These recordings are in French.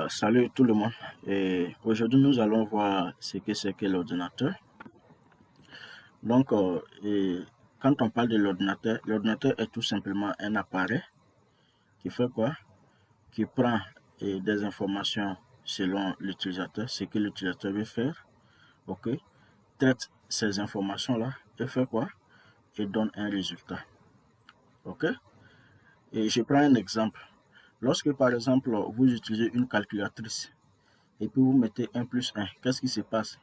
Salut tout le monde. Et aujourd'hui, nous allons voir ce que c'est que l'ordinateur. Donc, quand on parle de l'ordinateur est tout simplement un appareil qui fait quoi? Qui prend des informations selon l'utilisateur, ce que l'utilisateur veut faire, ok? Traite ces informations-là et fait quoi? Et donne un résultat, ok? Et je prends un exemple. Lorsque, par exemple, vous utilisez une calculatrice et puis vous mettez 1 plus 1, qu'est-ce qui se passe?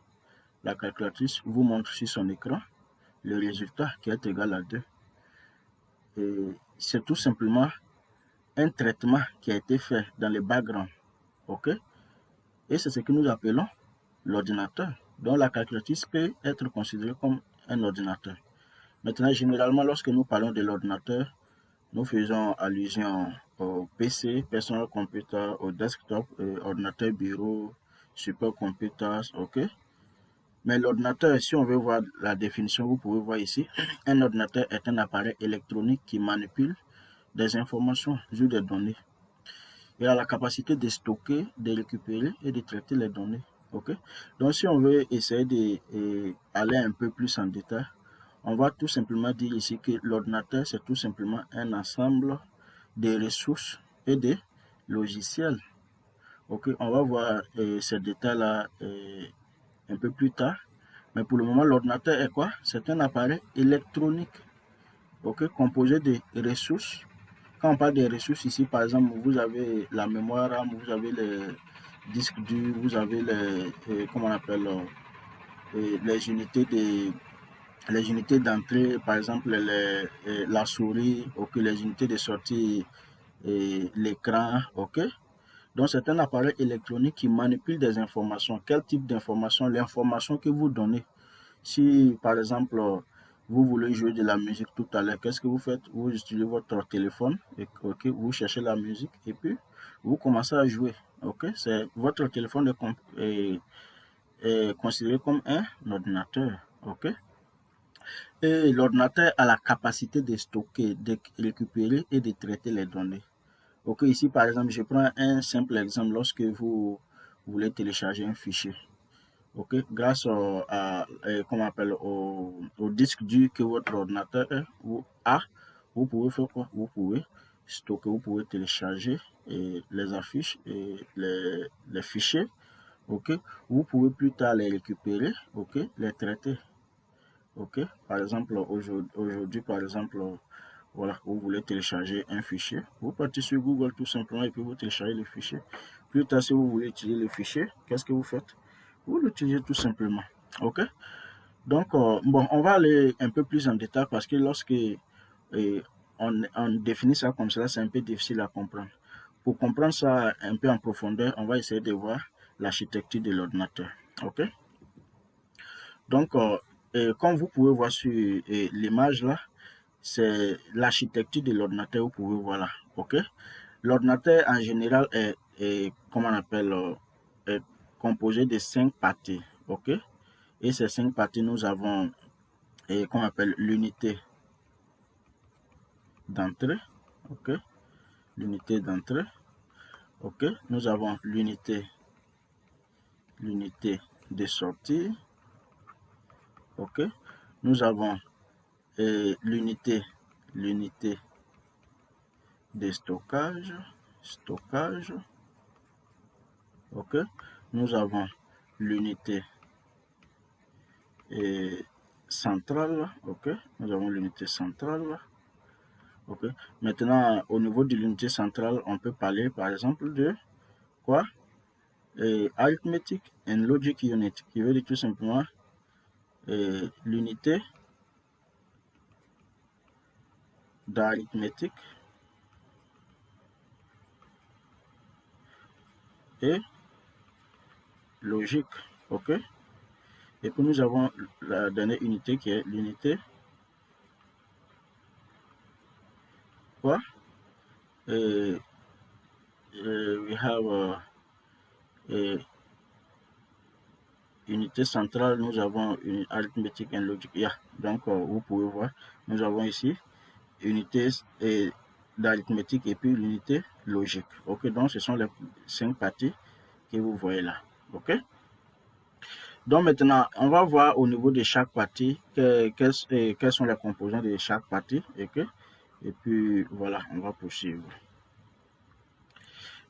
La calculatrice vous montre sur son écran le résultat qui est égal à 2. Et c'est tout simplement un traitement qui a été fait dans le background. OK? Et c'est ce que nous appelons l'ordinateur. Donc la calculatrice peut être considérée comme un ordinateur. Maintenant, généralement, lorsque nous parlons de l'ordinateur, nous faisons allusion au PC, personal computer, au desktop, ordinateur bureau, supercomputers, ok? Mais l'ordinateur, si on veut voir la définition, vous pouvez voir ici, un ordinateur est un appareil électronique qui manipule des informations ou des données. Il a la capacité de stocker, de récupérer et de traiter les données. Ok? Donc, si on veut essayer d'aller un peu plus en détail, on va tout simplement dire ici que l'ordinateur, c'est tout simplement un ensemble de ressources et de logiciels. Ok? On va voir ces détails-là un peu plus tard. Mais pour le moment, l'ordinateur est quoi? C'est un appareil électronique, ok, composé de ressources. Quand on parle des ressources ici, par exemple, vous avez la mémoire RAM, vous avez les disques durs, vous avez comment on appelle, les unités d'entrée, par exemple la souris, ok, les unités de sortie, l'écran, ok. Donc c'est un appareil électronique qui manipule des informations. Quel type d'information? L'information que vous donnez. Si, par exemple, vous voulez jouer de la musique tout à l'heure, qu'est-ce que vous faites? Vous utilisez votre téléphone, et, ok, vous cherchez la musique et puis vous commencez à jouer. Ok, c'est votre téléphone est considéré comme un ordinateur. Ok, et l'ordinateur a la capacité de stocker, de récupérer et de traiter les données. Ok, ici par exemple, je prends un simple exemple lorsque vous voulez télécharger un fichier. Ok, grâce comment on appelle, au disque dur que votre ordinateur a, vous pouvez faire quoi? Vous pouvez stocker, vous pouvez télécharger les affiches et les fichiers. Ok, vous pouvez plus tard les récupérer, ok, les traiter. Ok, par exemple, aujourd'hui, par exemple, voilà, vous voulez télécharger un fichier, vous partez sur Google tout simplement et puis vous téléchargez le fichier. Plus tard, si vous voulez utiliser le fichier, qu'est-ce que vous faites? Vous l'utilisez tout simplement. Ok? Donc, bon, on va aller un peu plus en détail parce que lorsque on définit ça comme cela, c'est un peu difficile à comprendre. Pour comprendre ça un peu en profondeur, on va essayer de voir l'architecture de l'ordinateur. Ok? Donc, comme vous pouvez voir sur l'image là, c'est l'architecture de l'ordinateur, vous pouvez voir là. Ok? L'ordinateur en général comment on appelle, est composé de 5 parties. Ok? Et ces 5 parties, nous avons, qu'on appelle l'unité d'entrée. Ok? L'unité d'entrée. Ok? Nous avons l'unité de sortie. Ok? Nous avons l'unité de stockage. Ok? Nous avons l'unité centrale. Ok? Nous avons l'unité centrale. Ok? Maintenant, au niveau de l'unité centrale, on peut parler par exemple de quoi? Arithmetic and Logic Unit, qui veut dire tout simplement l'unité d'arithmétique et logique. Ok? Et puis nous avons la dernière unité qui est l'unité quoi? We have unité centrale, nous avons une arithmétique et logique. Yeah. Donc, vous pouvez voir, nous avons ici unité d'arithmétique et puis l'unité logique. Ok, donc ce sont les 5 parties que vous voyez là. Ok. Donc maintenant, on va voir au niveau de chaque partie quels sont les composants de chaque partie. Ok. Et puis voilà, on va poursuivre.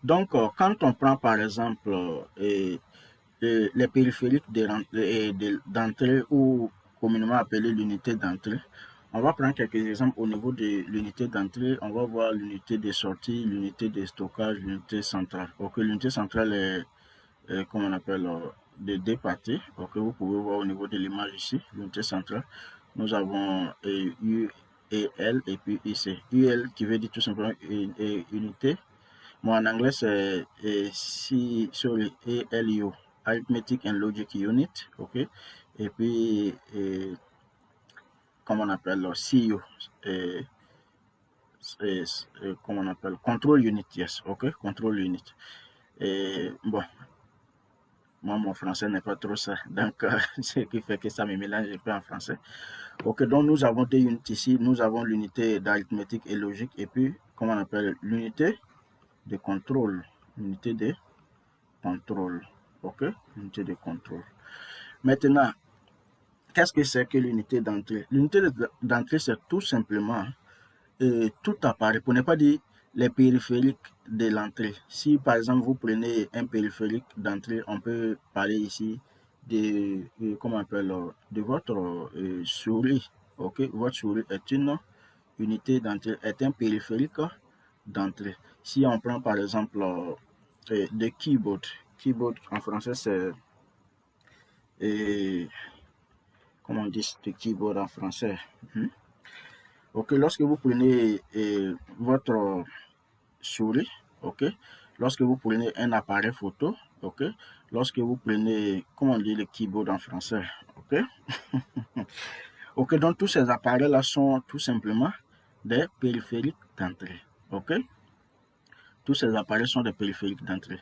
Donc, quand on prend par exemple les périphériques d'entrée ou communément appelé l'unité d'entrée, on va prendre quelques exemples au niveau de l'unité d'entrée. On va voir l'unité de sortie, l'unité de stockage, l'unité centrale. Ok, l'unité centrale est comme on appelle de deux parties. Ok, vous pouvez voir au niveau de l'image ici, l'unité centrale. Nous avons U et L et puis IC. UL qui veut dire tout simplement unité. Moi en anglais c'est ALU, Arithmetic and Logic Unit. Ok, et puis comme on appelle CU, comme on appelle Control Unit. Yes, ok, Control Unit. Et bon, moi, mon français n'est pas trop ça. Donc, ce qui fait que ça me mélange un peu en français. Ok, donc nous avons deux unités ici. Nous avons l'unité d'arithmétique et logique. Et puis, comment on appelle l'unité de contrôle. L'unité de contrôle. Ok, l'unité de contrôle. Maintenant, qu'est-ce que c'est que l'unité d'entrée? L'unité d'entrée, c'est tout simplement tout appareil, pour ne pas dire les périphériques de l'entrée. Si par exemple vous prenez un périphérique d'entrée, on peut parler ici de, comment on appelle, de votre souris. Ok, votre souris est une unité d'entrée, est un périphérique d'entrée. Si on prend par exemple le keyboard, keyboard en français c'est, comment on dit le keyboard en français? Ok, lorsque vous prenez votre souris, ok, lorsque vous prenez un appareil photo, ok, lorsque vous prenez, comment on dit le keyboard en français, ok, ok, donc tous ces appareils-là sont tout simplement des périphériques d'entrée, ok, tous ces appareils sont des périphériques d'entrée.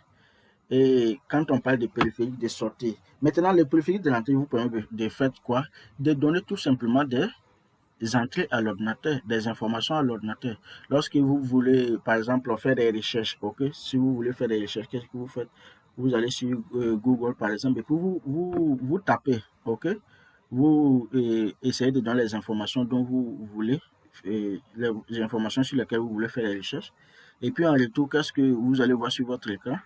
Et quand on parle de périphériques de sortie, maintenant les périphériques de l'entrée vous permettent de faire quoi? De donner tout simplement des entrées à l'ordinateur, des informations à l'ordinateur. Lorsque vous voulez, par exemple, faire des recherches, ok, si vous voulez faire des recherches, qu'est-ce que vous faites? Vous allez sur Google, par exemple, et puis vous tapez, ok, vous essayez de donner les informations dont vous voulez, les informations sur lesquelles vous voulez faire les recherches. Et puis en retour, qu'est-ce que vous allez voir sur votre écran?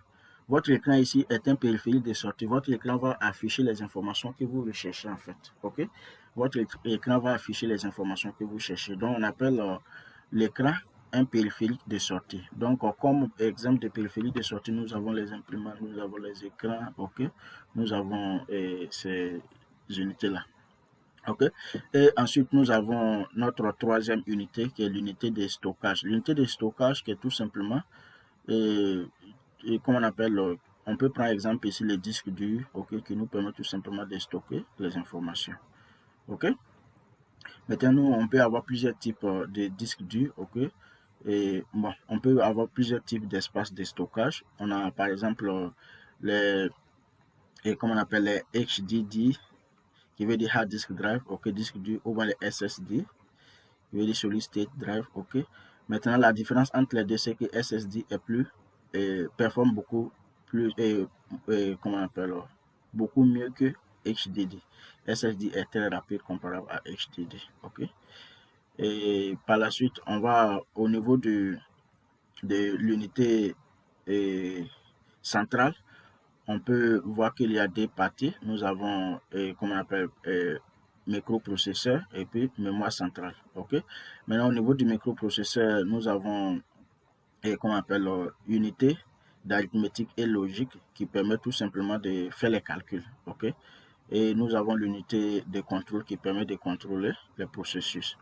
Votre écran ici est un périphérique de sortie. Votre écran va afficher les informations que vous recherchez en fait. Ok? Votre écran va afficher les informations que vous cherchez. Donc on appelle l'écran un périphérique de sortie. Donc comme exemple de périphérique de sortie, nous avons les imprimantes, nous avons les écrans, ok? Nous avons ces unités-là. Ok. Et ensuite, nous avons notre troisième unité qui est l'unité de stockage. L'unité de stockage qui est tout simplement comment on appelle, on peut prendre exemple ici le disque dur, ok, qui nous permet tout simplement de stocker les informations. Ok. Maintenant, nous, on peut avoir plusieurs types de disques durs, ok. Et bon, on peut avoir plusieurs types d'espaces de stockage. On a par exemple les, comment on appelle les HDD, qui veut dire hard disk drive, ok, disque dur, ou bien les SSD, qui veut dire solid state drive, ok. Maintenant, la différence entre les deux, c'est que SSD est plus performe beaucoup plus comment on appelle beaucoup mieux que HDD. SSD est très rapide comparable à HDD. Ok. Et par la suite, on va au niveau de l'unité centrale. On peut voir qu'il y a deux parties. Nous avons, comment on appelle, microprocesseur et puis mémoire centrale. Ok. Maintenant, au niveau du microprocesseur, nous avons, comment on appelle, unité d'arithmétique et logique qui permet tout simplement de faire les calculs. Ok. Et nous avons l'unité de contrôle qui permet de contrôler les processus.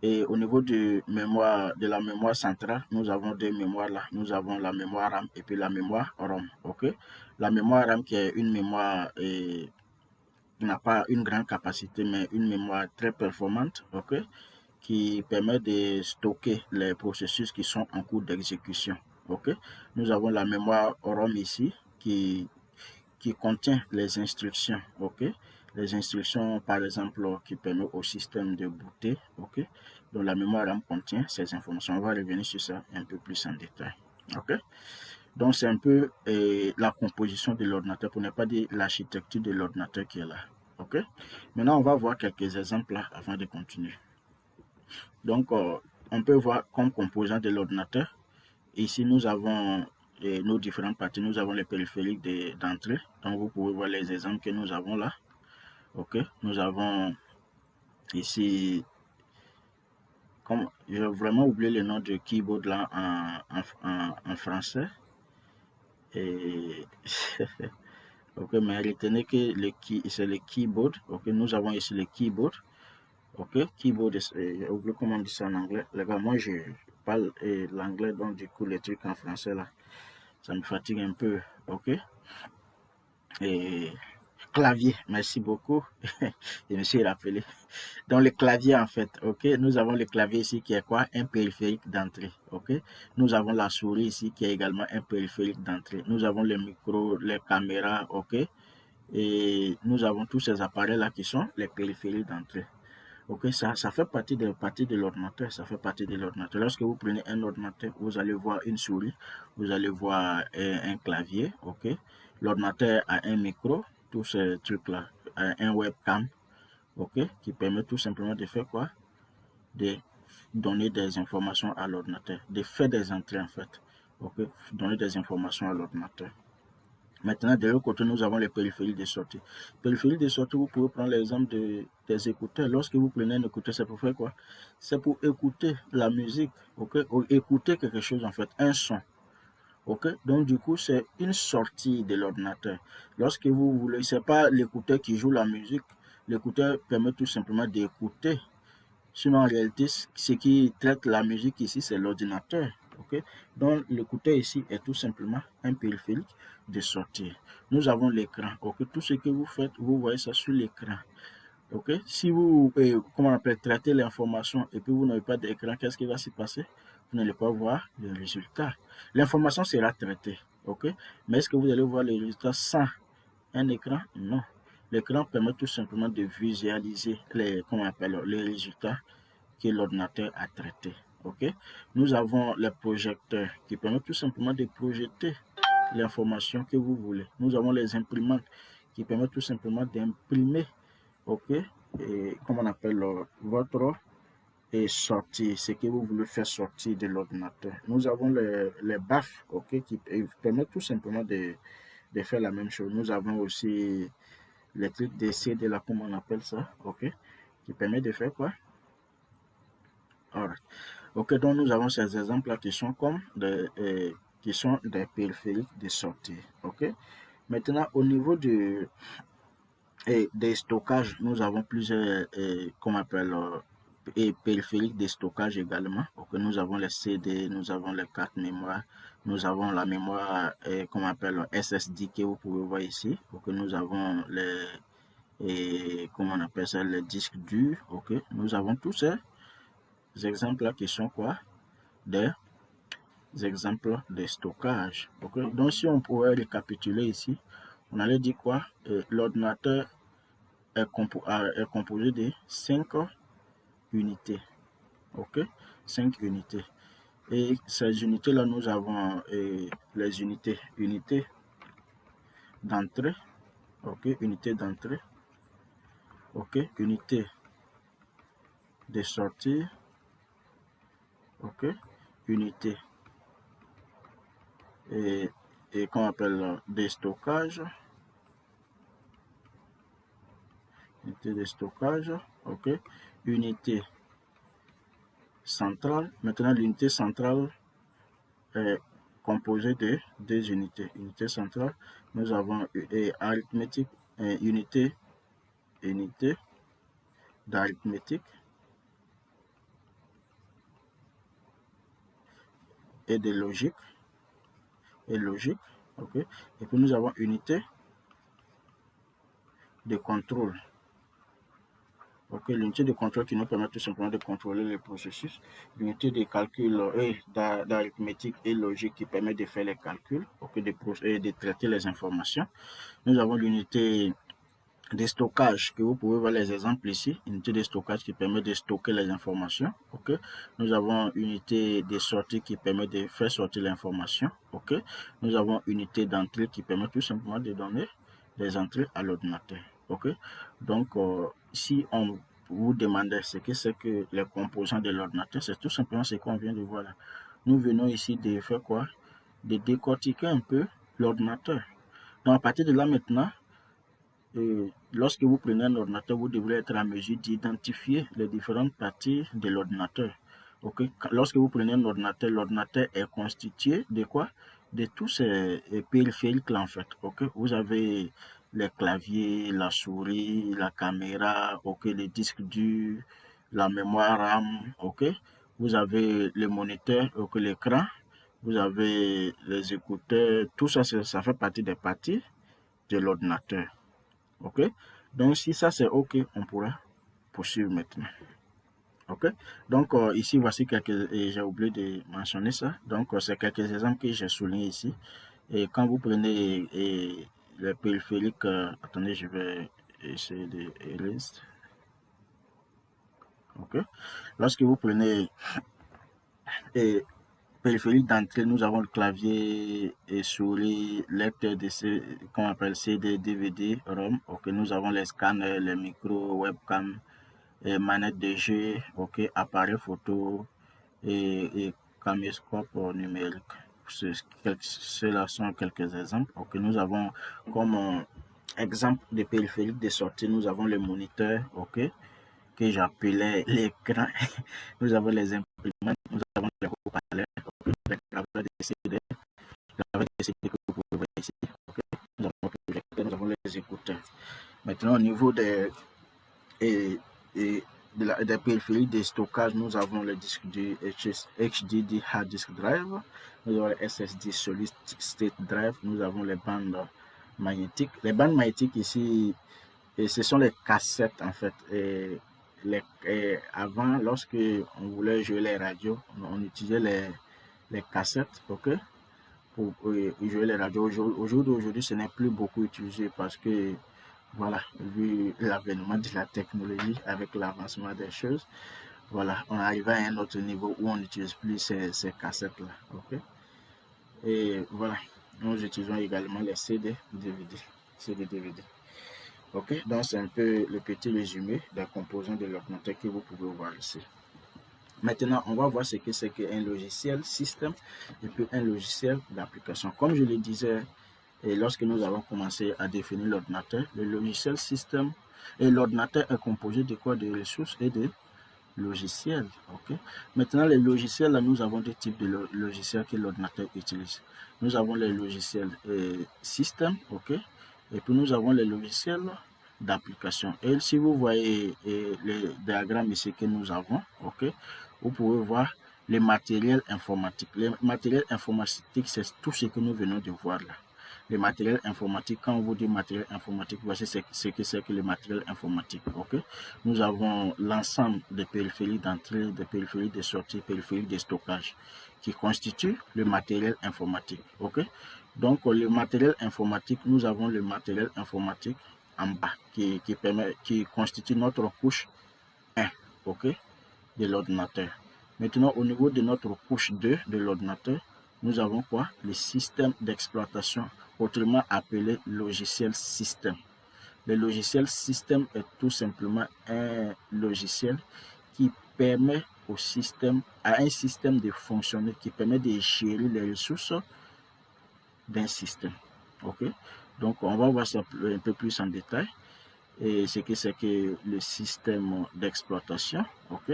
Et au niveau de la mémoire centrale, nous avons deux mémoires là. Nous avons la mémoire RAM et puis la mémoire ROM. Ok. La mémoire RAM qui est une mémoire qui n'a pas une grande capacité, mais une mémoire très performante. Ok. Qui permet de stocker les processus qui sont en cours d'exécution. Ok. Nous avons la mémoire ROM ici qui contient les instructions. Ok. Les instructions, par exemple, qui permettent au système de booter. Ok. Donc la mémoire RAM contient ces informations. On va revenir sur ça un peu plus en détail. Ok. Donc, c'est un peu la composition de l'ordinateur, pour ne pas dire l'architecture de l'ordinateur qui est là. Ok. Maintenant, on va voir quelques exemples là avant de continuer. Donc, on peut voir comme composant de l'ordinateur. Ici, nous avons nos différentes parties. Nous avons les périphériques d'entrée. Donc, vous pouvez voir les exemples que nous avons là. Ok. Nous avons ici, comme j'ai vraiment oublié le nom de keyboard là en français. Et ok, mais retenez que c'est le keyboard. Ok, nous avons ici le keyboard. Ok, keyboard, j'ai oublié comment on dit ça en anglais. Les gars, moi je parle l'anglais, donc du coup les trucs en français là, ça me fatigue un peu. Ok, et clavier, merci beaucoup. Je me suis rappelé. Dans le clavier en fait, ok, nous avons le clavier ici qui est quoi? Un périphérique d'entrée. Ok, nous avons la souris ici qui est également un périphérique d'entrée. Nous avons le micro, les caméras, ok. Et nous avons tous ces appareils-là qui sont les périphériques d'entrée. Ok, ça fait partie de l'ordinateur. Ça fait partie de l'ordinateur. Lorsque vous prenez un ordinateur, vous allez voir une souris, vous allez voir un clavier. Ok, l'ordinateur a un micro, tous ces trucs-là, un webcam. Ok, qui permet tout simplement de faire quoi? De donner des informations à l'ordinateur, de faire des entrées en fait. Ok, donner des informations à l'ordinateur. Maintenant, de l'autre côté, nous avons les périphériques de sortie. Périphériques de sortie, vous pouvez prendre l'exemple des écouteurs. Lorsque vous prenez un écouteur, c'est pour faire quoi? C'est pour écouter la musique, ok? Ou écouter quelque chose, en fait, un son, ok? Donc, du coup, c'est une sortie de l'ordinateur. Lorsque vous voulez, c'est pas l'écouteur qui joue la musique. L'écouteur permet tout simplement d'écouter. Sinon, en réalité, ce qui traite la musique ici, c'est l'ordinateur. Ok, donc, l'écouteur ici est tout simplement un périphérique de sortie. Nous avons l'écran. Ok, tout ce que vous faites, vous voyez ça sur l'écran. Ok, si vous, comment on appelle, traitez l'information et puis vous n'avez pas d'écran, qu'est-ce qui va se passer? Vous n'allez pas voir le résultat. L'information sera traitée. Ok, mais est-ce que vous allez voir le résultat sans un écran? Non. L'écran permet tout simplement de visualiser comment on appelle, les résultats que l'ordinateur a traité. Ok, nous avons les projecteurs qui permettent tout simplement de projeter l'information que vous voulez. Nous avons les imprimantes qui permettent tout simplement d'imprimer, ok, et comment on appelle votre sortie, ce que vous voulez faire sortir de l'ordinateur. Nous avons les baffes, ok, qui permettent tout simplement de faire la même chose. Nous avons aussi les trucs d'essai de la, comment on appelle ça, ok, qui permet de faire quoi? Alright. Ok, donc nous avons ces exemples-là qui sont comme qui sont des périphériques de sortie. Ok. Maintenant, au niveau des stockages, nous avons plusieurs, comment on appelle, périphériques de stockage également. Ok, nous avons les CD, nous avons les cartes mémoire, nous avons la mémoire, comment on appelle, SSD que vous pouvez voir ici. Ok, nous avons comment on appelle ça, les disques durs. Ok, nous avons tous ces exemples-là qui sont quoi? Des exemples de stockage. Okay? Donc, si on pourrait récapituler ici, on allait dire quoi? L'ordinateur est composé de 5 unités. Ok? 5 unités. Et ces unités-là, nous avons les unités d'entrée. Ok? Unité d'entrée. Ok? Unité de sortie. Ok? Unité et qu'on appelle des stockages. Unité de stockage, ok. Unité centrale. Maintenant, l'unité centrale est composée de deux unités. Unité centrale, nous avons arithmétique, unité d'arithmétique et de logique, ok. Et puis nous avons unité de contrôle. Ok, l'unité de contrôle qui nous permet tout simplement de contrôler les processus. L'unité de calcul d'arithmétique et logique qui permet de faire les calculs, ok, de traiter les informations. Nous avons l'unité de stockage que vous pouvez voir les exemples ici. Unité de stockage qui permet de stocker les informations. Ok. Nous avons unité de sortie qui permet de faire sortir l'information. Ok. Nous avons unité d'entrée qui permet tout simplement de donner des entrées à l'ordinateur. Ok. Donc, si on vous demandait ce que c'est que les composants de l'ordinateur, c'est tout simplement ce qu'on vient de voir là. Nous venons ici de faire quoi? De décortiquer un peu l'ordinateur. Donc, à partir de là maintenant, lorsque vous prenez un ordinateur, vous devrez être en mesure d'identifier les différentes parties de l'ordinateur. Ok. Lorsque vous prenez un ordinateur, l'ordinateur est constitué de quoi? De tous ces périphériques là en fait. Ok. Vous avez les claviers, la souris, la caméra, ok, le disque dur, la mémoire RAM, ok. Vous avez le moniteur, ok, l'écran, vous avez les écouteurs, tout ça, ça fait partie des parties de l'ordinateur. Ok, donc si ça c'est ok, on pourra poursuivre maintenant. Ok, donc ici voici quelques, et j'ai oublié de mentionner ça, donc c'est quelques exemples que j'ai soulignés ici. Et quand vous prenez le périphérique, attendez, je vais essayer de erase. Ok, lorsque vous prenez périphérique d'entrée, nous avons le clavier et souris, lecteur de qu'on appelle CD, DVD, ROM. Ok, nous avons les scanners, les micros, webcam, manette de jeu, ok, appareil photo et caméscope numérique. Ceux-là sont quelques exemples. Ok, nous avons comme exemple de périphérique de sortie, nous avons le moniteur, ok, que j'appelais l'écran. Nous avons les imprimantes, nous avons les haut-parleurs, les graveurs de CD, que vous pouvez voir ici. Okay. Nous avons les écouteurs. Maintenant, au niveau et, des périphériques de stockage, nous avons le disque du HDD Hard Disk Drive, nous avons le SSD Solid State Drive, nous avons les bandes magnétiques. Les bandes magnétiques ici, ce sont les cassettes en fait. Avant, lorsque on voulait jouer les radios, on utilisait les cassettes, ok, pour jouer les radios. Au jour d'aujourd'hui, ce n'est plus beaucoup utilisé parce que voilà, vu l'avènement de la technologie avec l'avancement des choses, voilà, on arrive à un autre niveau où on n'utilise plus ces cassettes-là. Ok. Et voilà, nous utilisons également les CD, DVD, CD, DVD. Ok, donc c'est un peu le petit résumé des composants de l'ordinateur que vous pouvez voir ici. Maintenant, on va voir ce que c'est qu'un logiciel système et puis un logiciel d'application. Comme je le disais, et lorsque nous avons commencé à définir l'ordinateur, le logiciel système et l'ordinateur est composé de quoi? De ressources et de logiciels. Okay? Maintenant, les logiciels, là, nous avons deux types de logiciels que l'ordinateur utilise. Nous avons les logiciels système, ok? Et puis nous avons les logiciels d'application. Et si vous voyez le diagramme ici que nous avons, ok, vous pouvez voir les matériels informatiques. Les matériels informatiques, c'est tout ce que nous venons de voir là. Les matériels informatiques, quand on vous dit matériel informatique, voici ce que c'est que le matériel informatique. Ok, nous avons l'ensemble des périphériques d'entrée, des périphériques de sortie, périphériques de stockage qui constituent le matériel informatique. Ok, donc le matériel informatique, nous avons le matériel informatique en bas qui constitue notre couche 1, ok, de l'ordinateur. Maintenant, au niveau de notre couche 2 de l'ordinateur, nous avons quoi? Le système d'exploitation, autrement appelé logiciel système. Le logiciel système est tout simplement un logiciel qui permet à un système de fonctionner, qui permet de gérer les ressources d'un système. Ok, donc on va voir ça un peu plus en détail. Et ce que c'est que le système d'exploitation. Ok,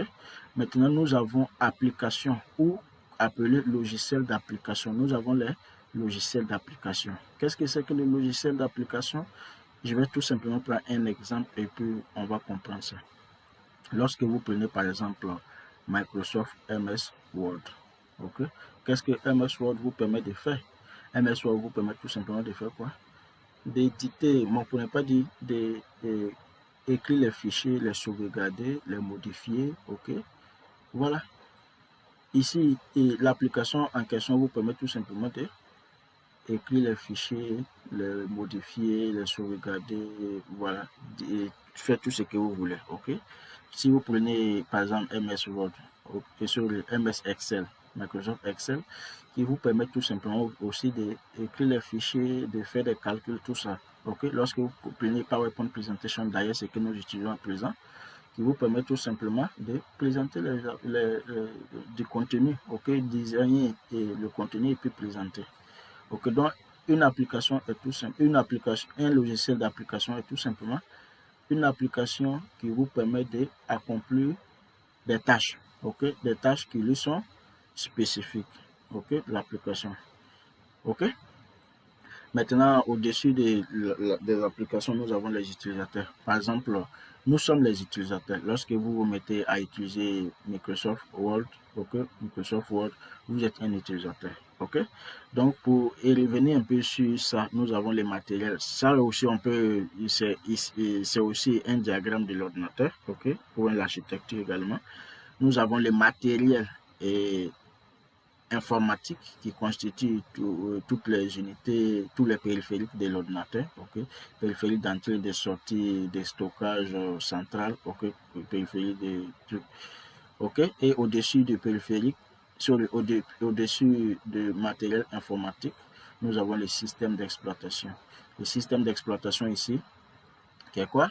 maintenant nous avons application ou appelé logiciel d'application. Nous avons les logiciels d'application. Qu'est-ce que c'est que le logiciel d'application? Je vais tout simplement prendre un exemple et puis on va comprendre ça. Lorsque vous prenez par exemple Microsoft MS Word, ok, qu'est-ce que MS Word vous permet de faire? MS Word vous permet tout simplement de faire quoi? D'éditer, mais pour ne pas dire d'écrire les fichiers, les sauvegarder, les modifier, ok. Voilà. Ici, l'application en question vous permet tout simplement de écrire les fichiers, les modifier, les sauvegarder, voilà, faire tout ce que vous voulez. Ok. Si vous prenez par exemple MS Word, sur le MS Excel, Microsoft Excel, qui vous permet tout simplement aussi d'écrire les fichiers, de faire des calculs, tout ça. Ok. Lorsque vous prenez PowerPoint Presentation, d'ailleurs, c'est que nous utilisons à présent, qui vous permet tout simplement de présenter du contenu, ok, designer et le contenu et puis présenter. Ok, donc une application est tout simple, un logiciel d'application est tout simplement une application qui vous permet d'accomplir des tâches, ok, des tâches qui lui sont spécifiques, ok, l'application, ok. Maintenant, au-dessus des applications, nous avons les utilisateurs. Par exemple, nous sommes les utilisateurs. Lorsque vous vous mettez à utiliser Microsoft Word, ok, Microsoft Word, vous êtes un utilisateur, ok. Donc, pour y revenir un peu sur ça, nous avons les matériels. Ça aussi, c'est aussi un diagramme de l'ordinateur, ok, pour l'architecture également. Nous avons les matériels et informatique qui constitue toutes les unités, tous les périphériques de l'ordinateur, ok, périphérique d'entrée, de sortie, de stockage central, ok, périphérique de trucs, ok, et au-dessus du périphérique, au-dessus du matériel informatique, nous avons le système d'exploitation. Le système d'exploitation ici, qui est quoi?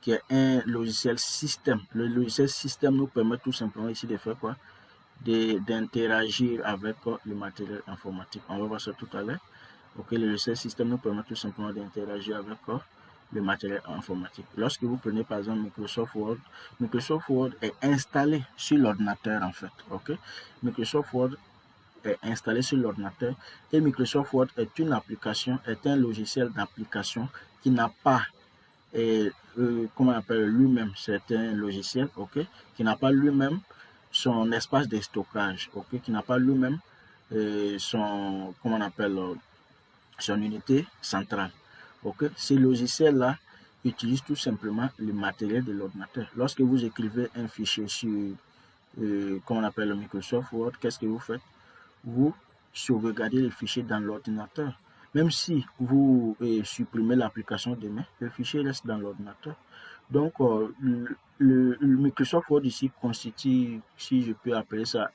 Qui est un logiciel système. Le logiciel système nous permet tout simplement ici de faire quoi? D'interagir avec le matériel informatique. On va voir ça tout à l'heure. Ok, le logiciel système nous permet tout simplement d'interagir avec le matériel informatique. Lorsque vous prenez par exemple Microsoft Word est installé sur l'ordinateur en fait. Ok, Microsoft Word est installé sur l'ordinateur et Microsoft Word est une application, est un logiciel d'application qui n'a pas comment on appelle lui-même, c'est un logiciel, ok, qui n'a pas lui-même son espace de stockage, ok, qui n'a pas lui-même son, comment on appelle, son unité centrale, ok. Ces logiciels-là utilisent tout simplement le matériel de l'ordinateur. Lorsque vous écrivez un fichier sur, comment on appelle le Microsoft Word, qu'est-ce que vous faites? Vous sauvegardez le fichier dans l'ordinateur. Même si vous supprimez l'application demain, le fichier reste dans l'ordinateur. Donc, le Microsoft Word ici constitue, si je peux appeler ça,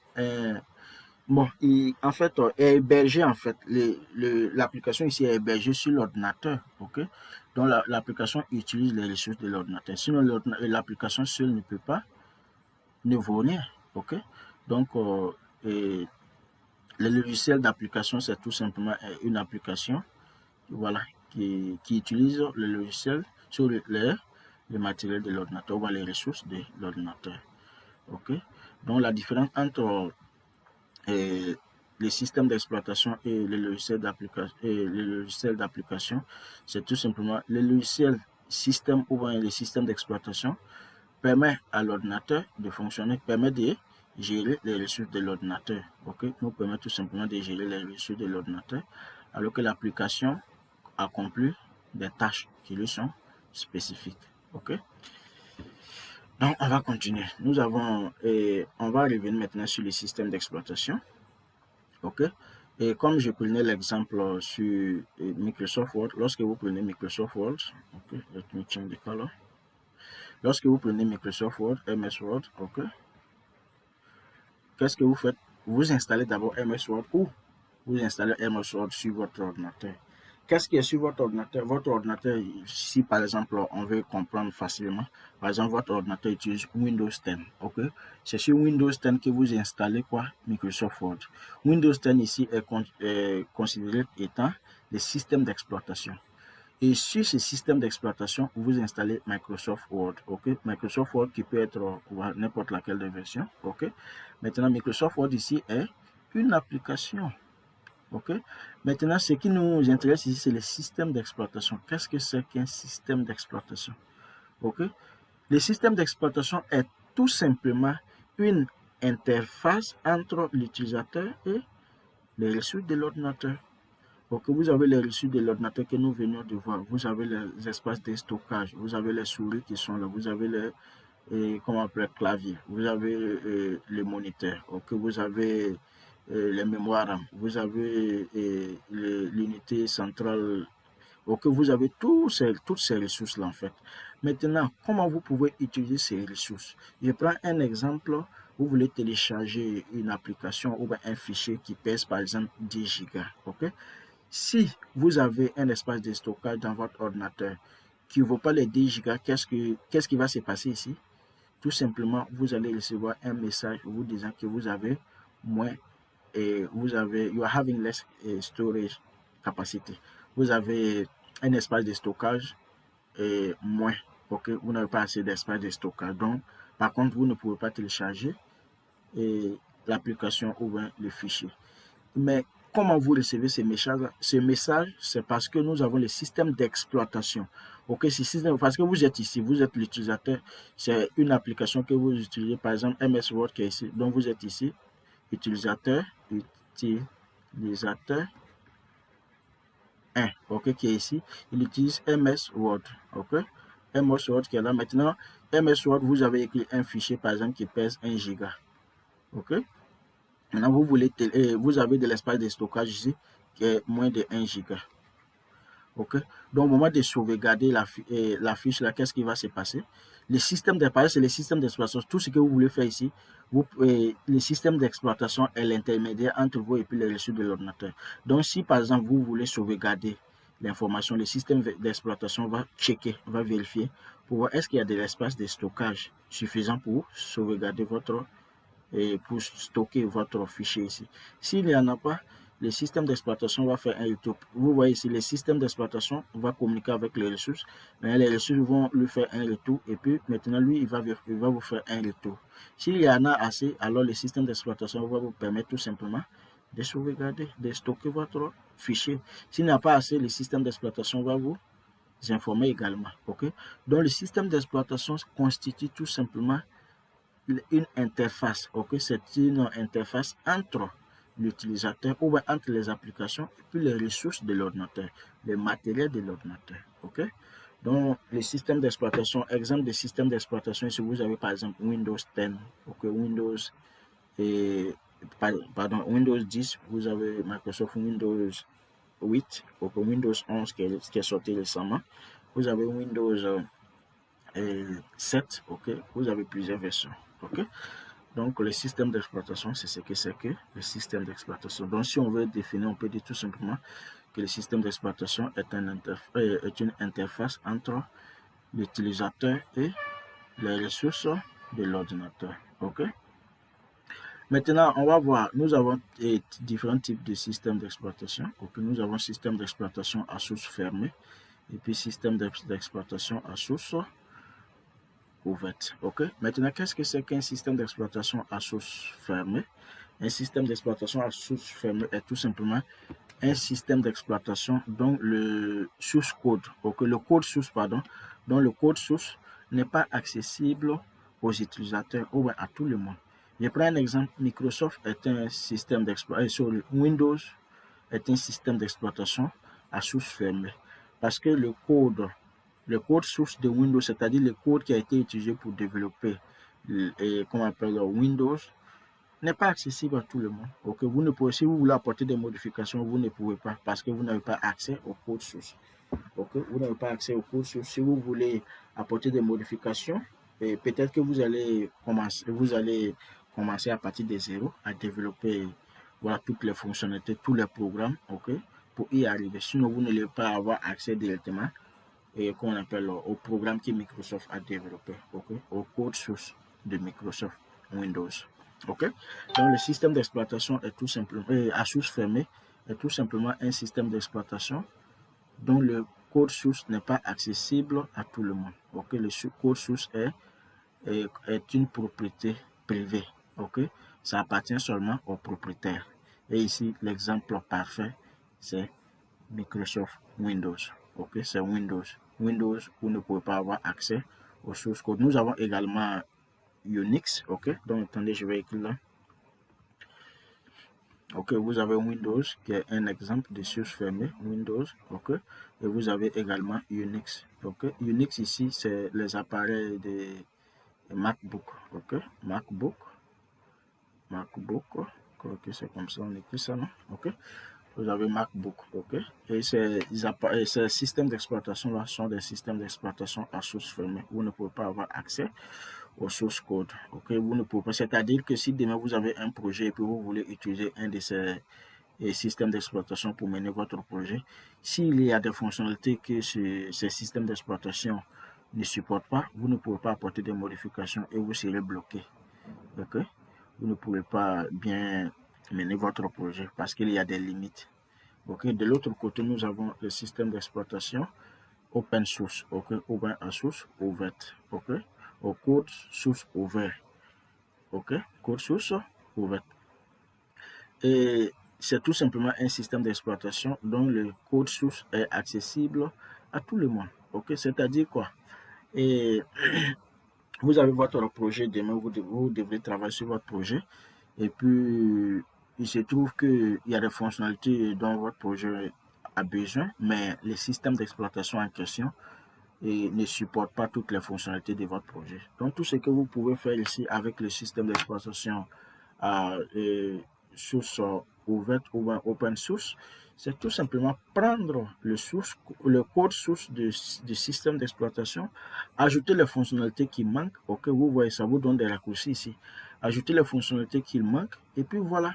bon, en fait, est hébergé, en fait, l'application ici est hébergée sur l'ordinateur, ok? Donc, l'application utilise les ressources de l'ordinateur. Sinon, l'application seule ne peut pas, ne vaut rien, ok? Donc, le logiciel d'application, c'est tout simplement une application, voilà, qui utilise le logiciel sur le matériel de l'ordinateur, ou les ressources de l'ordinateur. Ok. Donc la différence entre les systèmes d'exploitation et le logiciel d'application, c'est tout simplement le logiciel système ou bien le système d'exploitation permet à l'ordinateur de fonctionner, permet de gérer les ressources de l'ordinateur. Ok, nous permet tout simplement de gérer les ressources de l'ordinateur, alors que l'application accomplit des tâches qui lui sont spécifiques. Ok, donc on va continuer. Nous avons, on va revenir maintenant sur le système d'exploitation. Ok, et comme je prenais l'exemple sur Microsoft Word, lorsque vous prenez Microsoft Word, ok, let me change the color. Lorsque vous prenez Microsoft Word, MS Word, ok, qu'est-ce que vous faites? Vous installez d'abord MS Word ou vous installez MS Word sur votre ordinateur. Qu'est-ce qui est sur votre ordinateur? Votre ordinateur, si par exemple on veut comprendre facilement, par exemple votre ordinateur utilise Windows 10, ok? C'est sur Windows 10 que vous installez quoi? Microsoft Word. Windows 10 ici est considéré étant le système d'exploitation. Et sur ce système d'exploitation, vous installez Microsoft Word, ok? Microsoft Word qui peut être n'importe laquelle des versions, ok? Maintenant, Microsoft Word ici est une application, ok? Maintenant, ce qui nous intéresse ici, c'est le système d'exploitation. Qu'est-ce que c'est qu'un système d'exploitation, ok? Le système d'exploitation est tout simplement une interface entre l'utilisateur et les ressources de l'ordinateur. Donc, vous avez les ressources de l'ordinateur que nous venions de voir. Vous avez les espaces de stockage. Vous avez les souris qui sont là. Vous avez comment on appelle, clavier. Vous avez les moniteurs. Okay. Vous avez les mémoires RAM. Vous avez l'unité centrale. Ok, vous avez toutes ces ressources-là en fait. Maintenant, comment vous pouvez utiliser ces ressources? Je prends un exemple. Vous voulez télécharger une application ou un fichier qui pèse par exemple 10 gigas. Ok, si vous avez un espace de stockage dans votre ordinateur qui ne vaut pas les 10 gigas, qu'est-ce qui va se passer ici? Tout simplement, vous allez recevoir un message vous disant que vous avez moins et you are having less storage capacity. Vous avez un espace de stockage moins. Ok, vous n'avez pas assez d'espace de stockage. Donc, par contre, vous ne pouvez pas télécharger l'application ou bien le fichier. Mais comment vous recevez ces messages? Ce message, c'est parce que nous avons le système d'exploitation. Ok, parce que vous êtes ici, vous êtes l'utilisateur. C'est une application que vous utilisez, par exemple MS Word qui est ici. Donc vous êtes ici, utilisateur 1, ok, qui est ici. Il utilise MS Word, ok. MS Word qui est là. Maintenant, MS Word, vous avez écrit un fichier, par exemple, qui pèse 1 giga. Ok. Maintenant, vous avez de l'espace de stockage ici qui est moins de 1 giga. Ok. Donc, au moment de sauvegarder la fiche, là, qu'est-ce qui va se passer? Le système d'appareil, c'est le système d'exploitation. Tout ce que vous voulez faire ici, le système d'exploitation est l'intermédiaire entre vous et puis les ressources de l'ordinateur. Donc, si par exemple, vous voulez sauvegarder l'information, le système d'exploitation va checker, va vérifier pour voir est-ce qu'il y a de l'espace de stockage suffisant pour sauvegarder pour stocker votre fichier ici. S'il n'y en a pas, le système d'exploitation va faire un retour. Vous voyez ici, le système d'exploitation va communiquer avec les ressources. Mais les ressources vont lui faire un retour et puis maintenant, lui, il va vous faire un retour. S'il y en a assez, alors le système d'exploitation va vous permettre tout simplement de sauvegarder, de stocker votre fichier. S'il n'y a pas assez, le système d'exploitation va vous informer également. Okay? Donc, le système d'exploitation constitue tout simplement une interface. Ok, c'est une interface entre l'utilisateur ou bien entre les applications et puis les ressources de l'ordinateur, les matériels de l'ordinateur. Ok, donc le système d'exploitation, exemple de système d'exploitation, si vous avez par exemple Windows 10, ok, Windows 10, vous avez Microsoft Windows 8, ok, Windows 11 qui est sorti récemment, vous avez Windows 7, ok, vous avez plusieurs versions. Ok, donc, le système d'exploitation, c'est ce que c'est que le système d'exploitation. Donc, si on veut définir, on peut dire tout simplement que le système d'exploitation est une interface entre l'utilisateur et les ressources de l'ordinateur. Ok. Maintenant, on va voir, nous avons différents types de systèmes d'exploitation. Ok, nous avons système d'exploitation à source fermée et puis système d'exploitation à source ouverte. Ok. Maintenant, qu'est-ce que c'est qu'un système d'exploitation à source fermée? Un système d'exploitation à source fermée est tout simplement un système d'exploitation dont le source code, ok, le code source, pardon, dont le code source n'est pas accessible aux utilisateurs ou à tout le monde. Je prends un exemple. Microsoft est un système d'exploitation, Windows est un système d'exploitation à source fermée parce que le code source de Windows, c'est-à-dire le code qui a été utilisé pour développer Windows, n'est pas accessible à tout le monde. Ok, vous ne pouvez, si vous voulez apporter des modifications, vous ne pouvez pas parce que vous n'avez pas accès au code source. Ok, vous n'avez pas accès au code source. Si vous voulez apporter des modifications, peut-être que vous allez commencer à partir de zéro à développer voilà, toutes les fonctionnalités, tous les programmes, ok, pour y arriver. Sinon, vous n'allez pas avoir accès directement et qu'on appelle au programme que Microsoft a développé, ok, au code source de Microsoft Windows. Ok, donc le système d'exploitation est tout simplement à source fermée est tout simplement un système d'exploitation dont le code source n'est pas accessible à tout le monde. Ok, le code source est une propriété privée. Ok, ça appartient seulement aux propriétaires. Et ici, l'exemple parfait, c'est Microsoft Windows. Ok, c'est Windows. Windows, vous ne pouvez pas avoir accès aux sources code. Nous avons également Unix. Ok, donc attendez, je vais écrire là. Ok, vous avez Windows qui est un exemple de source fermée, Windows, ok, et vous avez également Unix, ok. Unix ici, c'est les appareils de MacBook, ok, MacBook, ok, c'est comme ça, on écrit ça, non, ok. vous avez MacBook, ok. Et ces systèmes d'exploitation là sont des systèmes d'exploitation à source fermée. Vous ne pouvez pas avoir accès au source code, ok. Vous ne pouvez pas, c'est-à-dire que si demain vous avez un projet et que vous voulez utiliser un de ces systèmes d'exploitation pour mener votre projet, s'il y a des fonctionnalités que ces systèmes d'exploitation ne supportent pas, vous ne pouvez pas apporter des modifications et vous serez bloqué, ok. Vous ne pouvez pas bien mener votre projet parce qu'il y a des limites. Okay. De l'autre côté, nous avons le système d'exploitation open source, okay. Open source ouverte, okay. Au code source ouvert, okay. Code source ouvert. Et c'est tout simplement un système d'exploitation dont le code source est accessible à tout le monde, okay. C'est-à-dire quoi? Et vous avez votre projet, demain vous devrez travailler sur votre projet et puis il se trouve qu'il y a des fonctionnalités dont votre projet a besoin, mais les systèmes d'exploitation en question ne supportent pas toutes les fonctionnalités de votre projet. Donc tout ce que vous pouvez faire ici avec le système d'exploitation source ouverte ou open source, c'est tout simplement prendre le code source du système d'exploitation, ajouter les fonctionnalités qui manquent, ok, vous voyez, ça vous donne des raccourcis ici, ajouter les fonctionnalités qui manquent, et puis voilà,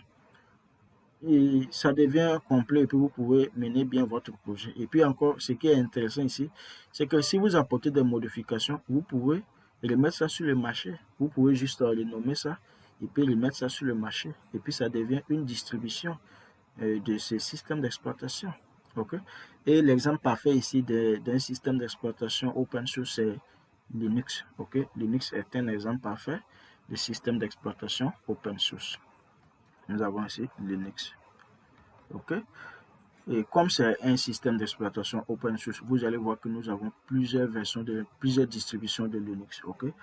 et ça devient complet, et puis vous pouvez mener bien votre projet. Et puis encore, ce qui est intéressant ici, c'est que si vous apportez des modifications, vous pouvez remettre ça sur le marché, vous pouvez juste le nommer ça, et puis remettre ça sur le marché, et puis ça devient une distribution de ces systèmes d'exploitation. Okay? Et l'exemple parfait ici d'un système d'exploitation open source, c'est Linux. Okay? Linux est un exemple parfait de système d'exploitation open source. Nous avons ici Linux. Okay? Et comme c'est un système d'exploitation open source, vous allez voir que nous avons plusieurs versions, plusieurs distributions de Linux. Okay?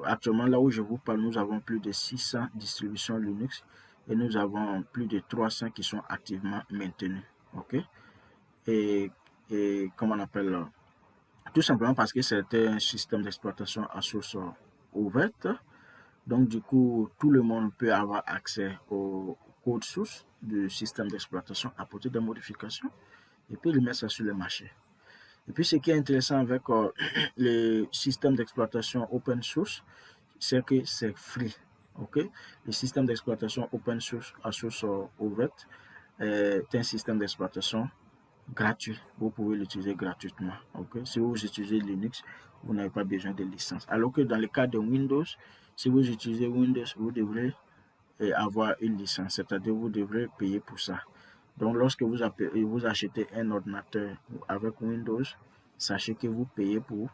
Actuellement, là où je vous parle, nous avons plus de 600 distributions Linux et nous avons plus de 300 qui sont activement maintenues. Ok? Et comment on appelle, tout simplement parce que c'est un système d'exploitation à source ouverte. Donc, du coup, tout le monde peut avoir accès au code source du système d'exploitation, apporter des modifications et puis le mettre ça sur le marché. Et puis, ce qui est intéressant avec le système d'exploitation open source, c'est que c'est free. Okay? Le système d'exploitation open source à source ouverte est un système d'exploitation gratuit. Vous pouvez l'utiliser gratuitement. Okay? Si vous utilisez Linux, vous n'avez pas besoin de licence. Alors que dans le cas de Windows, si vous utilisez Windows, vous devrez avoir une licence, c'est-à-dire vous devrez payer pour ça. Donc, lorsque vous achetez un ordinateur avec Windows, sachez que vous payez pour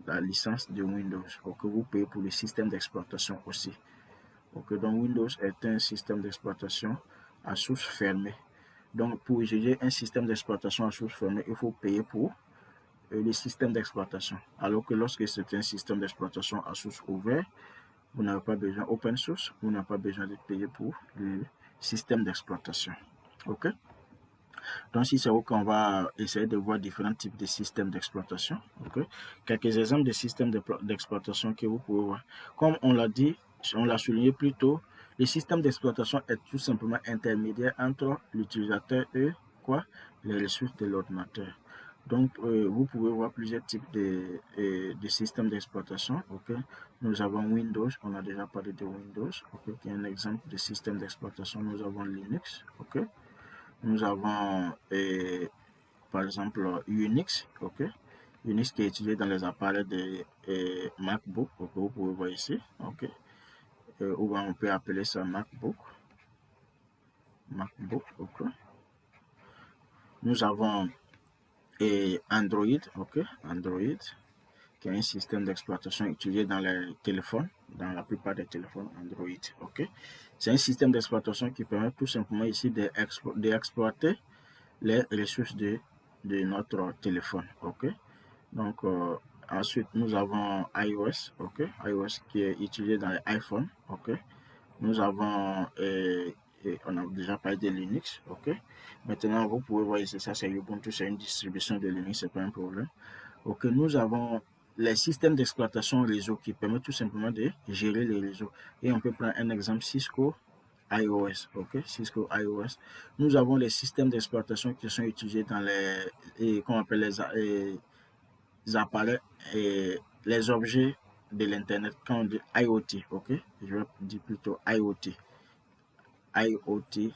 la licence de Windows, ou que vous payez pour le système d'exploitation aussi. Donc, Windows est un système d'exploitation à source fermée. Donc, pour utiliser un système d'exploitation à source fermée, il faut payer pour le système d'exploitation. Alors que lorsque c'est un système d'exploitation à source ouverte, vous n'avez pas besoin open source, vous n'avez pas besoin de payer pour le système d'exploitation. OK? Donc, si c'est OK, on va essayer de voir différents types de systèmes d'exploitation. Okay? Quelques exemples de systèmes d'exploitation que vous pouvez voir. Comme on l'a dit, on l'a souligné plus tôt, le système d'exploitation est tout simplement intermédiaire entre l'utilisateur et quoi? Les ressources de l'ordinateur. Donc, vous pouvez voir plusieurs types de systèmes d'exploitation. Okay? Nous avons Windows, on a déjà parlé de Windows, okay? Qui est un exemple de système d'exploitation. Nous avons Linux, okay? Nous avons, par exemple, Unix, ok? Unix qui est utilisé dans les appareils de MacBook, que vous pouvez voir ici, ok? Ou on peut appeler ça MacBook, ok? Nous avons Android, ok? Android, qui est un système d'exploitation utilisé dans les téléphones, dans la plupart des téléphones Android, ok? C'est un système d'exploitation qui permet tout simplement ici d'exploiter les ressources de notre téléphone, ok? Donc, ensuite, nous avons iOS, ok? iOS qui est utilisé dans les iPhones, ok? Nous avons, on a déjà parlé de Linux, ok? Maintenant, vous pouvez voir ici, ça c'est Ubuntu, c'est une distribution de Linux, c'est pas un problème. Ok, nous avons les systèmes d'exploitation réseau qui permettent tout simplement de gérer les réseaux. Et on peut prendre un exemple Cisco iOS, ok, Cisco iOS. Nous avons les systèmes d'exploitation qui sont utilisés dans qu'on appelle les appareils et les objets de l'Internet, quand on dit IoT, ok, je vais dire plutôt IoT, IoT,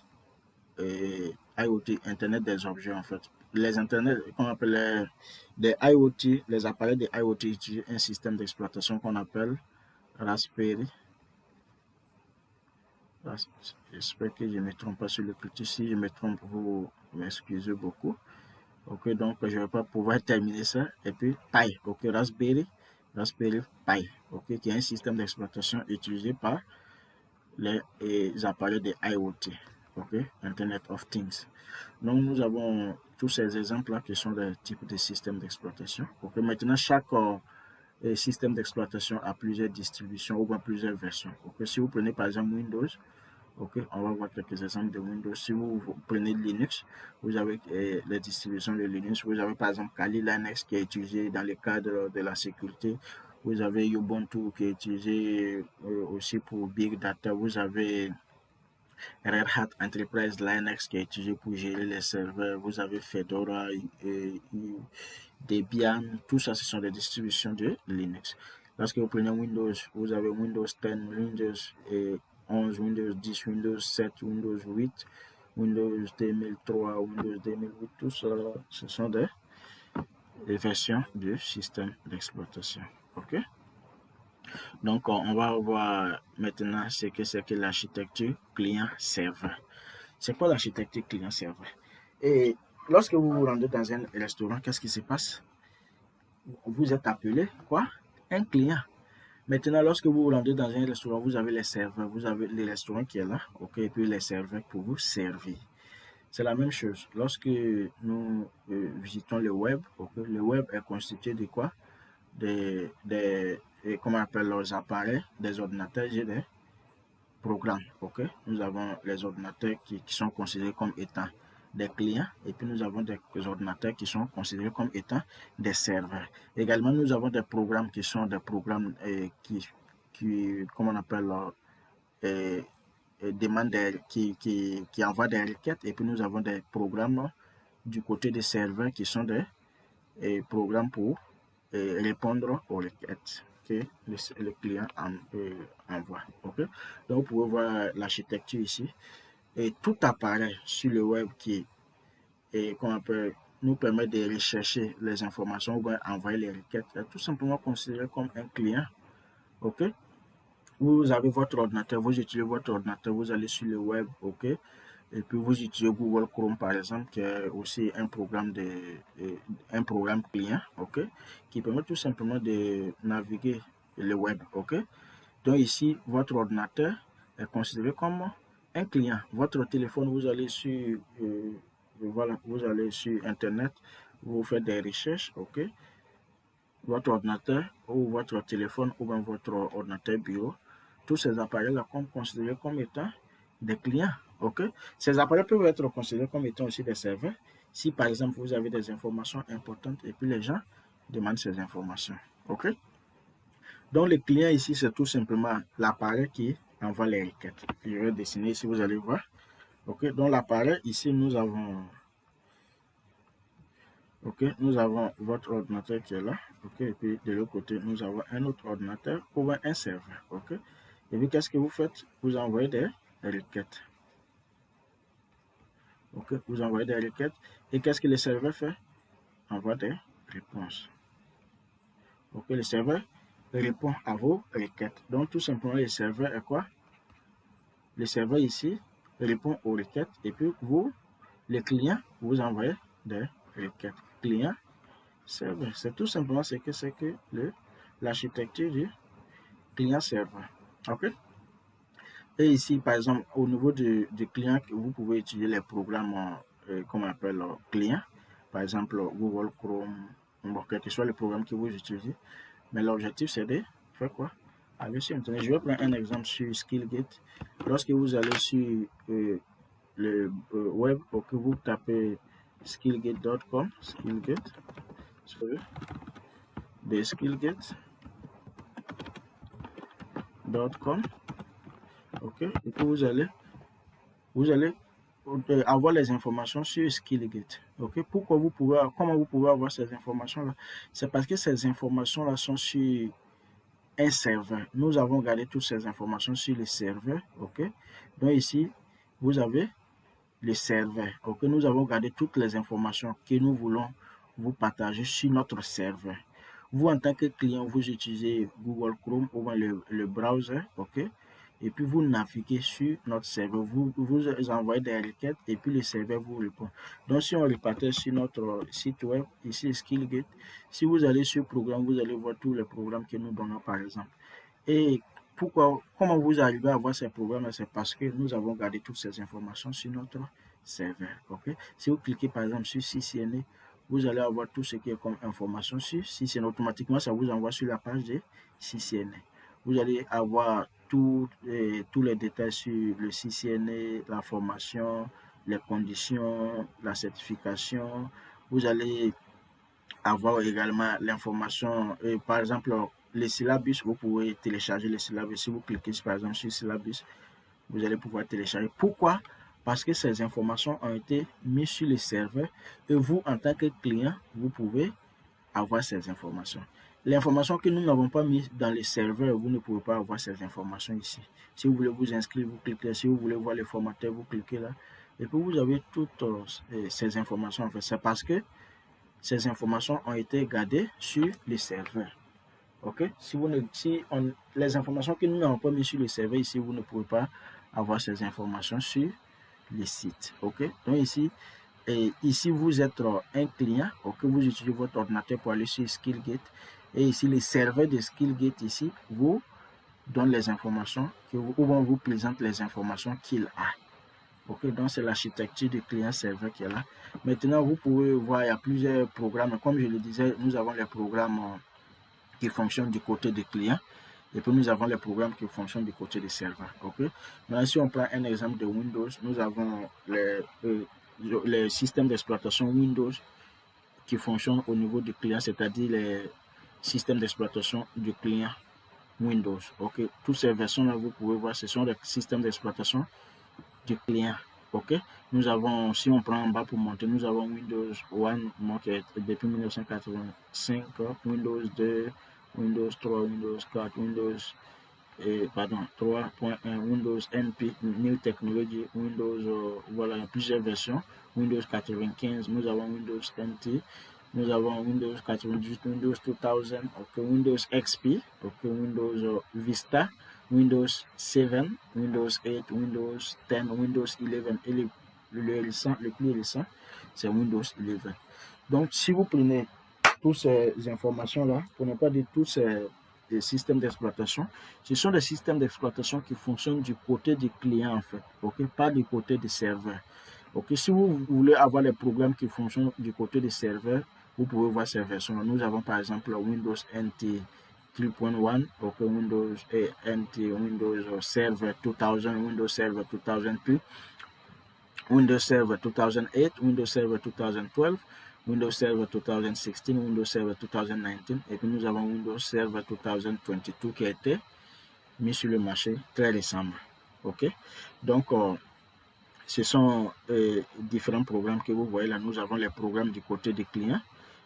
IoT, Internet des objets en fait. Les Internet, qu'on appelle des IoT, les appareils de IoT utilisent un système d'exploitation qu'on appelle Raspberry. J'espère que je ne me trompe pas sur le petit. Si je me trompe, vous m'excusez beaucoup. Ok, donc je ne vais pas pouvoir terminer ça. Et puis Pi, ok, Raspberry Pi, ok, qui est un système d'exploitation utilisé par les appareils de IoT, ok, Internet of Things. Donc nous avons tous ces exemples-là qui sont des types de systèmes d'exploitation. Ok, maintenant chaque système d'exploitation a plusieurs distributions ou bien plusieurs versions. Ok, si vous prenez par exemple Windows, ok, on va voir quelques exemples de Windows. Si vous prenez Linux, vous avez les distributions de Linux. Vous avez par exemple Kali Linux qui est utilisé dans le cadre de la sécurité. Vous avez Ubuntu qui est utilisé aussi pour Big Data. Vous avez Red Hat Enterprise Linux qui est utilisé pour gérer les serveurs. Vous avez Fedora, Debian. Tout ça, ce sont des distributions de Linux. Lorsque vous prenez Windows, vous avez Windows 10, Windows 11, Windows 10, Windows 7, Windows 8, Windows 2003, Windows 2008, tout ça, ce sont des versions du système d'exploitation. Ok? Donc, on va voir maintenant ce que c'est que l'architecture client-serveur. C'est quoi l'architecture client-serveur? Et lorsque vous vous rendez dans un restaurant, qu'est-ce qui se passe? Vous êtes appelé quoi? Un client. Maintenant, lorsque vous vous rendez dans un restaurant, vous avez les serveurs, vous avez le restaurant qui est là, ok, et puis les serveurs pour vous servir. C'est la même chose. Lorsque nous visitons le web, okay, le web est constitué de quoi? Comment on appelle leurs appareils, des ordinateurs et des programmes. Ok, nous avons les ordinateurs qui sont considérés comme étant des clients et puis nous avons des ordinateurs qui sont considérés comme étant des serveurs. Également, nous avons des programmes qui sont des programmes comment on appelle, qui envoient des requêtes et puis nous avons des programmes du côté des serveurs qui sont des programmes pour répondre aux requêtes que le client envoie. Okay? Donc, vous pouvez voir l'architecture ici. Et tout appareil sur le web qui nous permet de rechercher les informations ou envoyer les requêtes est tout simplement considéré comme un client. Ok? Vous avez votre ordinateur, vous utilisez votre ordinateur, vous allez sur le web, ok? Et puis vous utilisez Google Chrome par exemple, qui est aussi un programme client, ok? Qui permet tout simplement de naviguer le web, ok? Donc ici, votre ordinateur est considéré comme un client. Votre téléphone, vous allez sur vous allez sur Internet, vous faites des recherches, ok? Votre ordinateur ou votre téléphone ou bien votre ordinateur bio, tous ces appareils-là sont considérés comme étant des clients, ok? Ces appareils peuvent être considérés comme étant aussi des serveurs si par exemple vous avez des informations importantes et puis les gens demandent ces informations, ok? Donc le client ici, c'est tout simplement l'appareil qui envoie les requêtes. Je vais dessiner ici, vous allez voir. Ok, donc l'appareil ici, nous avons votre ordinateur qui est là. Ok, et puis de l'autre côté, nous avons un autre ordinateur ou un serveur. Ok, et puis qu'est-ce que vous faites? Vous envoyez des requêtes. Ok, vous envoyez des requêtes. Et qu'est-ce que le serveur fait? Envoie des réponses. Ok, le serveur répond à vos requêtes. Donc tout simplement, le serveur est quoi? Le serveur ici répond aux requêtes et puis vous, les clients, vous envoyez des requêtes. Client, serveur. C'est tout simplement ce que c'est que l'architecture du client-serveur. OK? Et ici, par exemple, au niveau du client, vous pouvez utiliser les programmes qu'on appelle client. Par exemple, Google Chrome, quel que soit le programme que vous utilisez. Mais l'objectif, c'est de faire quoi? Aller sur Internet. Je vais prendre un exemple sur Skillgate. Lorsque vous allez sur le web, pour que vous tapez skillgate.com, Skillgate, de skillgate.com, ok, et puis vous allez vous allez avoir les informations sur Skillgate. Ok, comment vous pouvez avoir ces informations-là? C'est parce que ces informations-là sont sur un serveur. Nous avons gardé toutes ces informations sur le serveur. Ok, donc ici, vous avez le serveur. Ok, nous avons gardé toutes les informations que nous voulons vous partager sur notre serveur. Vous, en tant que client, vous utilisez Google Chrome ou le browser, ok? Et puis vous naviguez sur notre serveur, vous envoyez des requêtes et puis le serveur vous répond. Donc si on repartait sur notre site web, ici Skillgate, si vous allez sur programme, vous allez voir tous les programmes que nous donnons par exemple. Et comment vous arrivez à voir ces programmes? C'est parce que nous avons gardé toutes ces informations sur notre serveur. Ok? Si vous cliquez par exemple sur CCNA, vous allez avoir tout ce qui est comme information sur CCNA. Automatiquement, ça vous envoie sur la page de CCNA. Vous allez avoir tous les détails sur le CCNA, la formation, les conditions, la certification. Vous allez avoir également l'information, par exemple, les syllabus, vous pouvez télécharger les syllabus. Si vous cliquez par exemple sur syllabus, vous allez pouvoir télécharger. Pourquoi? Parce que ces informations ont été mises sur le serveur et vous, en tant que client, vous pouvez avoir ces informations. L'information que nous n'avons pas mise dans le serveur, vous ne pouvez pas avoir ces informations ici. Si vous voulez vous inscrire, vous cliquez là. Si vous voulez voir les formateurs, vous cliquez là. Et puis vous avez toutes ces informations. En fait, c'est parce que ces informations ont été gardées sur le serveur. Ok? Les informations que nous n'avons pas mises sur le serveur ici, vous ne pouvez pas avoir ces informations sur le site. Ok? Donc ici vous êtes un client, ok? Vous utilisez votre ordinateur pour aller sur Skillgate. Et ici, le serveur de Skillgate ici vous donne les informations, ou vous présente les informations qu'il a. Ok, donc c'est l'architecture du client-serveur qui est là. Maintenant, vous pouvez voir, il y a plusieurs programmes. Comme je le disais, nous avons les programmes qui fonctionnent du côté du client. Et puis nous avons les programmes qui fonctionnent du côté des serveurs. Ok. Maintenant, si on prend un exemple de Windows, nous avons les systèmes d'exploitation Windows qui fonctionnent au niveau du client, c'est-à-dire les systèmes d'exploitation du client Windows. Ok. Toutes ces versions-là, vous pouvez voir, ce sont les systèmes d'exploitation du client. Ok, nous avons, si on prend en bas pour monter, nous avons Windows 1 qui est depuis 1985, Windows 2, Windows 3, Windows 4, Windows 3.1, Windows NP, New Technology, Windows, voilà, il y a plusieurs versions, Windows 95, nous avons Windows NT, nous avons Windows 98, Windows 2000, ok, Windows XP, ok, Windows Vista, Windows 7, Windows 8, Windows 10, Windows 11 et le plus récent, c'est Windows 11. Donc, si vous prenez toutes ces informations-là, pour ne pas dire tous ces systèmes d'exploitation, ce sont des systèmes d'exploitation qui fonctionnent du côté du client, en fait, ok, pas du côté des serveurs. Ok, si vous voulez avoir les programmes qui fonctionnent du côté des serveurs, vous pouvez voir ces versions. Nous avons par exemple Windows NT 3.1, ok, Windows NT, Windows Server 2000, Windows Server 2002, Windows Server 2008, Windows Server 2012, Windows Server 2016, Windows Server 2019, et puis nous avons Windows Server 2022 qui a été mis sur le marché très récemment. Ok, donc ce sont différents programmes que vous voyez là. Nous avons les programmes du côté des clients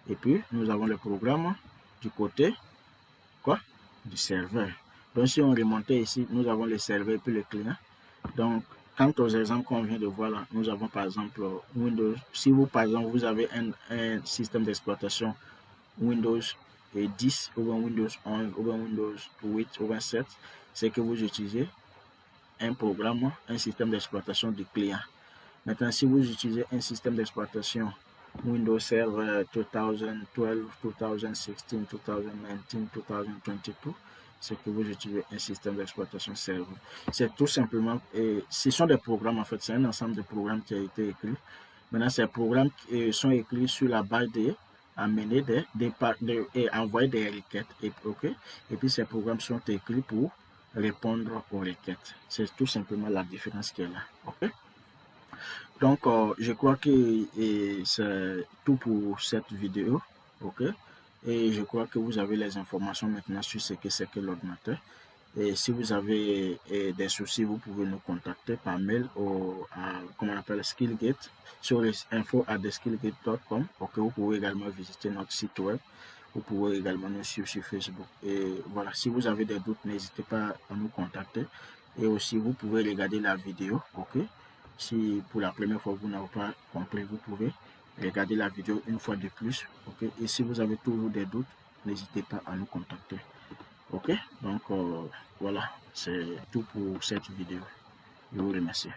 et puis nous avons les programmes du côté du serveur. Donc si on remontait ici, nous avons le serveur et puis le client. Donc quant aux exemples qu'on vient de voir là, nous avons par exemple Windows. Si vous par exemple vous avez un système d'exploitation Windows 10 ou Windows 11 ou Windows 8 ou 7, c'est que vous utilisez un programme, un système d'exploitation du client. Maintenant, si vous utilisez un système d'exploitation Windows Server 2012, 2016, 2019, 2022, c'est que vous utilisez un système d'exploitation serveur. C'est tout simplement, ce sont des programmes en fait, c'est un ensemble de programmes qui a été écrit. Maintenant, ces programmes sont écrits sur la base de amener et envoyer des requêtes. Et puis, ces programmes sont écrits pour répondre aux requêtes. C'est tout simplement la différence qui est là. Ok? Donc, je crois que c'est tout pour cette vidéo. Ok? Et je crois que vous avez les informations maintenant sur ce que c'est que l'ordinateur. Et si vous avez des soucis, vous pouvez nous contacter par mail comment on appelle, Skillgate, sur les info@skillgate.com. Ok, vous pouvez également visiter notre site web. Vous pouvez également nous suivre sur Facebook. Et voilà, si vous avez des doutes, n'hésitez pas à nous contacter. Et aussi, vous pouvez regarder la vidéo. Ok, si pour la première fois vous n'avez pas compris, vous pouvez regarder la vidéo une fois de plus. Ok, et si vous avez toujours des doutes, n'hésitez pas à nous contacter. Ok, donc voilà, c'est tout pour cette vidéo. Je vous remercie.